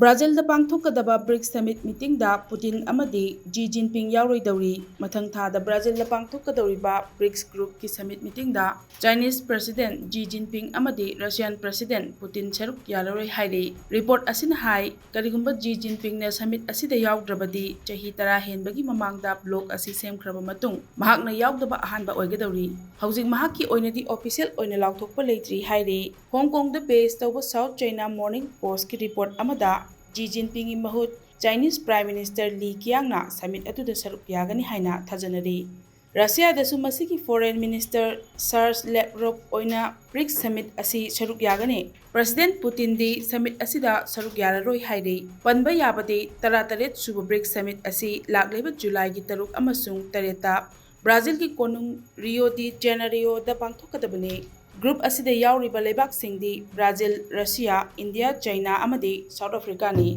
ꯕ꯭ꯔꯥꯖꯤꯜꯗ ꯄꯥꯡꯊꯣꯛꯀꯗꯕ bricks submit ꯃꯤꯇꯤꯡꯗ ꯄꯨꯇꯤꯟ ꯑꯃꯗꯤ Jinping ꯌꯥꯎꯔꯣꯏꯗꯧꯔꯤ꯫ ꯃꯊꯪ ꯊꯥꯗ ꯕ꯭ꯔꯥꯖꯤꯜꯗ ꯄꯥꯡꯊꯣꯛꯀꯗꯧꯔꯤꯕ bricks ꯒ꯭ꯔꯨꯞꯀꯤ submit ꯃꯤꯇꯤꯡꯗ Chinese President Jinping ꯑꯃꯗꯤ Russian President Putin ꯁꯔꯨꯛ ꯌꯥꯔꯔꯣꯏ ꯍꯥꯏꯔꯤ꯫ ꯔꯤꯄꯣꯔꯠ ꯑꯁꯤꯅ ꯍꯥꯏ ꯀꯔꯤꯒꯨꯝꯕ Jinpingꯅ ꯁꯃꯤꯠ ꯑꯁꯤꯗ ꯌꯥꯎꯗ꯭ꯔꯕꯗꯤ ꯆꯍꯤ 10 ꯍꯦꯟꯕꯒꯤ ꯃꯃꯥꯡꯗ ꯕ꯭ꯂꯣꯛ ꯑꯁꯤ ꯁꯦꯝꯈ꯭ꯔꯕ ꯃꯇꯨꯡ ꯃꯍꯥꯛꯅ ꯌꯥꯎꯗꯕ ꯑꯍꯥꯟꯕ ꯑꯣꯏꯒꯗꯧꯔꯤ꯫ ꯍꯧꯖꯤꯛ ꯃꯍꯥꯛꯀꯤ ꯑꯣꯏꯅꯗꯤ ꯑꯣꯐꯤꯁꯤꯌꯦꯜ ꯑꯣꯏꯅ ꯂꯥꯎꯊꯣꯛꯄ ꯂꯩꯇ꯭ꯔꯤ ꯍꯥꯏꯔꯤ꯫ ꯍꯣꯡꯀꯣꯡꯗ ꯕꯦꯖ ꯇꯧꯕ ꯁꯥꯎꯊ ꯆꯥꯏꯅꯥ ꯃꯣꯔꯅꯤꯡ ꯄꯣꯁꯠꯀꯤ ꯔꯤꯄꯣꯔꯠ ꯑꯃꯗ Jinpingꯒꯤ ꯃꯍꯨꯠ Chinese Prime Minister Li Qiangꯅ ꯁꯃꯤꯠ ꯑꯗꯨꯗ ꯁꯔꯨꯛ ꯌꯥꯒꯅꯤ ꯍꯥꯏꯅ ꯊꯥꯖꯅꯔꯤ꯫ ꯔꯁꯤꯌꯥꯗꯁꯨ ꯃꯁꯤꯒꯤ ꯐꯣꯔꯦꯟ ꯃꯤꯅꯤꯁꯇꯔ ꯁꯔꯖ ꯂꯦꯚꯔꯣꯚ ꯑꯣꯏꯅ ꯕ꯭ꯔꯤꯛꯁ ꯁꯃꯤꯠ ꯑꯁꯤ ꯁꯔꯨꯛ ꯌꯥꯒꯅꯤ꯫ ꯄ꯭ꯔꯦꯁꯤꯗꯦꯟꯠ ꯄꯨꯇꯤꯟꯗꯤ ꯁꯃꯤꯠ ꯑꯁꯤꯗ ꯁꯔꯨꯛ ꯌꯥꯔꯔꯣꯏ ꯍꯥꯏꯔꯤ꯫ ꯄꯟꯕ ꯌꯥꯕꯗꯤ 18 ꯁꯨꯕ ꯕ꯭ꯔꯤꯛꯁ ꯁꯃꯤꯠ ꯑꯁꯤ ꯂꯥꯛꯂꯤꯕ ꯖꯨꯂꯥꯏꯒꯤ 6 ꯑꯃꯁꯨꯡ 8ꯇ ꯕ꯭ꯔꯥꯖꯤꯜꯒꯤ ꯀꯣꯅꯨꯡ ꯔꯤꯑꯣ ꯗꯤ ꯖꯦꯅꯦꯔꯤꯑꯣꯗ ꯄꯥꯡꯊꯣꯛꯀꯗꯕꯅꯤ꯫ ꯒ꯭ꯔꯨꯞ ꯑꯁꯤꯗ ꯌꯥꯎꯔꯤꯕ ꯂꯩꯕꯥꯛꯁꯤꯡꯗꯤ ꯕ꯭ꯔꯥꯖꯤꯜ, ꯔꯁꯤꯌꯥ, ꯏꯟꯗꯤꯌꯥ, ꯆꯥꯏꯅꯥ ꯑꯃꯗꯤ ꯁꯥꯎꯊ ꯑꯐ꯭ꯔꯤꯀꯥꯅꯤ꯫